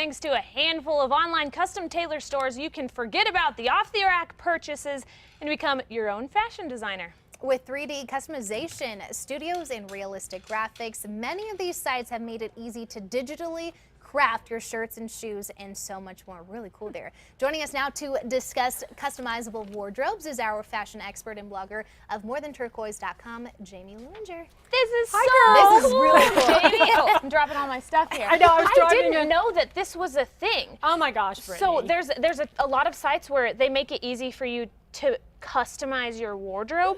Thanks to a handful of online custom tailor stores, you can forget about the off-the-rack purchases and become your own fashion designer. With 3D customization, studios, and realistic graphics, many of these sites have made it easy to digitally craft your shirts and shoes and so much more. Really cool there. Joining us now to discuss customizable wardrobes is our fashion expert and blogger of morethanturquoise.com, Jamie Luinger. This is This is really cool. Jamie. I'm dropping all my stuff here. I know, I didn't know that this was a thing. Oh my gosh, Brittany. So there's a lot of sites where they make it easy for you to customize your wardrobe.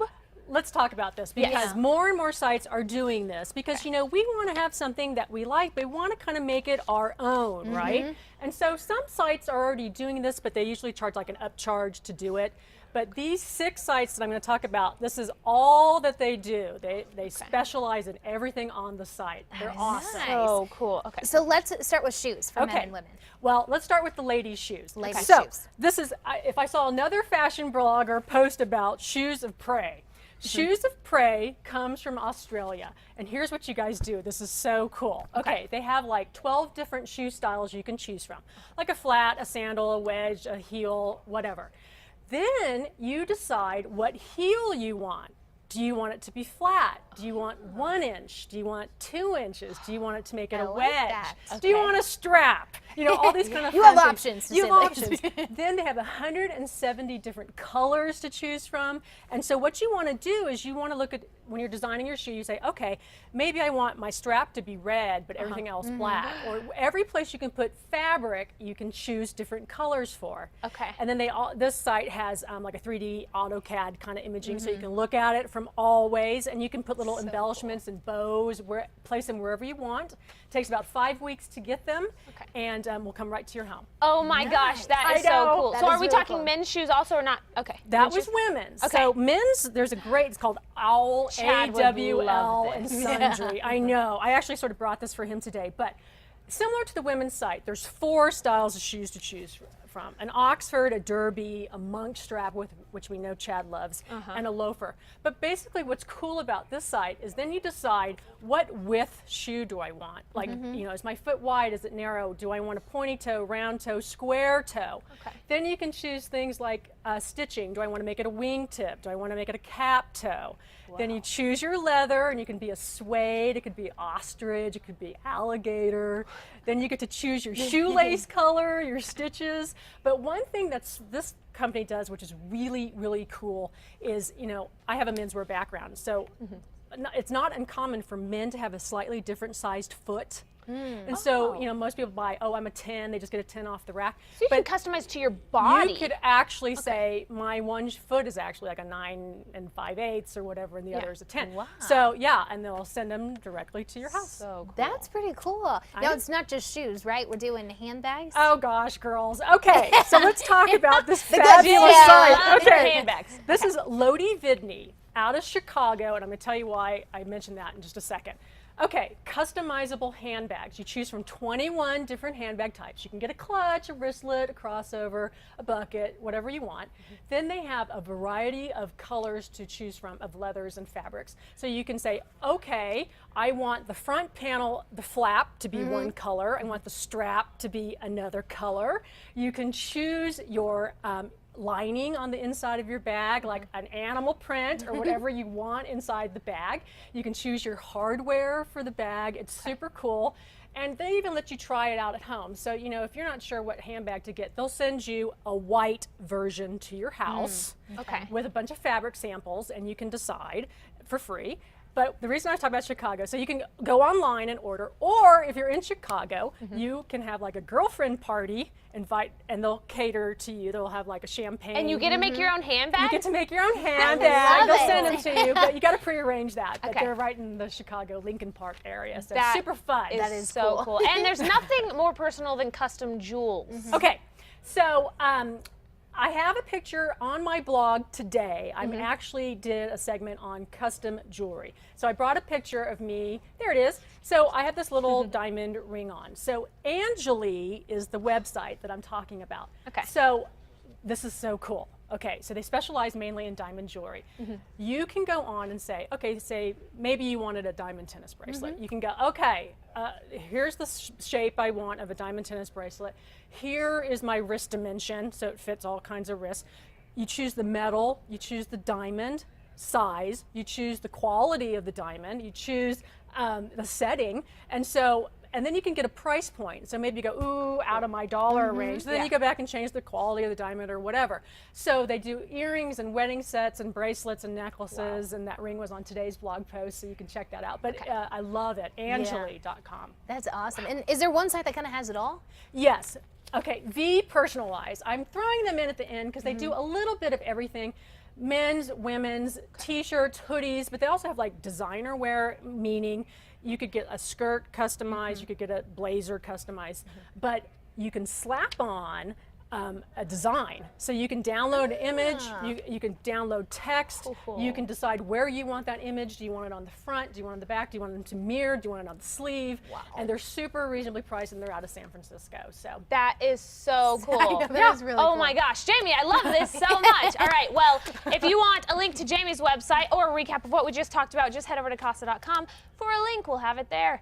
Let's talk about this because more and more sites are doing this because, you know, we want to have something that we like, but we want to kind of make it our own, right? And so some sites are already doing this, but they usually charge like an upcharge to do it. But these 6 sites that I'm going to talk about, this is all that they do. They specialize in everything on the site. They're awesome. Nice. Oh, cool. Okay. So let's start with shoes for men and women. Well, let's start with the ladies' shoes. Ladies' So shoes. this is, if I saw another fashion blogger post about shoes of prey. Shoes of Prey comes from Australia, and here's what you guys do. This is so cool. Okay, they have like 12 different shoe styles you can choose from, like a flat, a sandal, a wedge, a heel, whatever. Then you decide what heel you want. Do you want it to be flat? Do you want 1 inch? Do you want 2 inches? Do you want it to make it a wedge? that. Do you want a strap? You know, all these kind of You fun have things. options, to You say have the least. options. Then they have 170 different colors to choose from. And so what you want to do is you want to look at, when you're designing your shoe, you say, okay, maybe I want my strap to be red, but everything else black. Or every place you can put fabric, you can choose different colors for. Okay. And then this site has like a 3D AutoCAD kind of imaging, so you can look at it from all ways, and you can put little embellishments and bows, place them wherever you want. It takes about 5 weeks to get them, and we'll come right to your home. Oh my gosh, that is I so know. cool. That So is are we really talking cool. men's shoes also or not? Okay. That men's was shoes. women's. Okay. So men's, there's a great, it's called Owl, Chad would AWL, love and this. Sundry. I know. I actually sort of brought this for him today, but similar to the women's site, there's 4 styles of shoes to choose from. An Oxford, a derby, a monk strap, which we know Chad loves, and a loafer. But basically what's cool about this site is then you decide what width shoe do I want. Like, you know, is my foot wide, is it narrow? Do I want a pointy toe, round toe, square toe? Okay. Then you can choose things like stitching. Do I want to make it a wingtip? Do I want to make it a cap toe? Then you choose your leather, and you can be a suede, it could be ostrich, it could be alligator. Then you get to choose your shoelace color, your stitches. But one thing this company does, which is really, really cool, is, you know, I have a menswear background, so it's not uncommon for men to have a slightly different sized foot. And so, you know, most people buy, oh, I'm a 10, they just get a 10 off the rack. So you can customize to your body. You could actually say, my one foot is actually like a 9 5/8 or whatever, and the other is a 10. Wow. So, yeah, and they'll send them directly to your house. So cool. That's pretty cool. Now, it's not just shoes, right? We're doing handbags. Oh gosh, girls. Okay, so let's talk about this fabulous detail. site. Okay, Handbags. This is Lodi Vidney out of Chicago, and I'm going to tell you why I mentioned that in just a second. Okay, customizable handbags. You choose from 21 different handbag types. You can get a clutch, a wristlet, a crossover, a bucket, whatever you want. Then they have a variety of colors to choose from, of leathers and fabrics. So you can say, okay, I want the front panel, the flap to be one color. I want the strap to be another color. You can choose your lining on the inside of your bag, like an animal print or whatever you want inside the bag. You can choose your hardware for the bag. It's super cool. And they even let you try it out at home. So, you know, if you're not sure what handbag to get, they'll send you a white version to your house with a bunch of fabric samples, and you can decide for free. But the reason I was talking about Chicago, so you can go online and order, or if you're in Chicago, you can have like a girlfriend party, and they'll cater to you. They'll have like a champagne. And you get to make your own handbag? You get to make your own handbag. They'll it. send them to you, but you got to prearrange that. But Okay. they're right in the Chicago Lincoln Park area, so That super fun. That is so cool. And there's nothing more personal than custom jewels. Okay, so I have a picture on my blog today. I actually did a segment on custom jewelry. So I brought a picture of me. There it is. So I have this little diamond ring on. So Angeli is the website that I'm talking about. Okay. So this is so cool. Okay, so they specialize mainly in diamond jewelry. You can go on and say, okay, say maybe you wanted a diamond tennis bracelet. You can go, okay, here's the shape I want of a diamond tennis bracelet. Here is my wrist dimension, so it fits all kinds of wrists. You choose the metal, you choose the diamond size, you choose the quality of the diamond, you choose the setting, and then you can get a price point. So maybe you go, ooh, out of my dollar range. Then you go back and change the quality of the diamond or whatever. So they do earrings and wedding sets and bracelets and necklaces, and that ring was on today's blog post, so you can check that out. But I love it, Angeli.com. That's awesome. And is there one site that kind of has it all? Yes. Okay, V Personalize. I'm throwing them in at the end because they do a little bit of everything. Men's, women's, t-shirts, hoodies, but they also have like designer wear, meaning you could get a skirt customized, you could get a blazer customized, but you can slap on a design. So you can download an image, you can download text, you can decide where you want that image. Do you want it on the front? Do you want it on the back? Do you want it to mirror? Do you want it on the sleeve? And they're super reasonably priced, and they're out of San Francisco. So that is so cool. I know, that is really cool. Oh my gosh, Jamie, I love this so much. All right, well, if you want a link to Jamie's website or a recap of what we just talked about, just head over to Casa.com for a link. We'll have it there.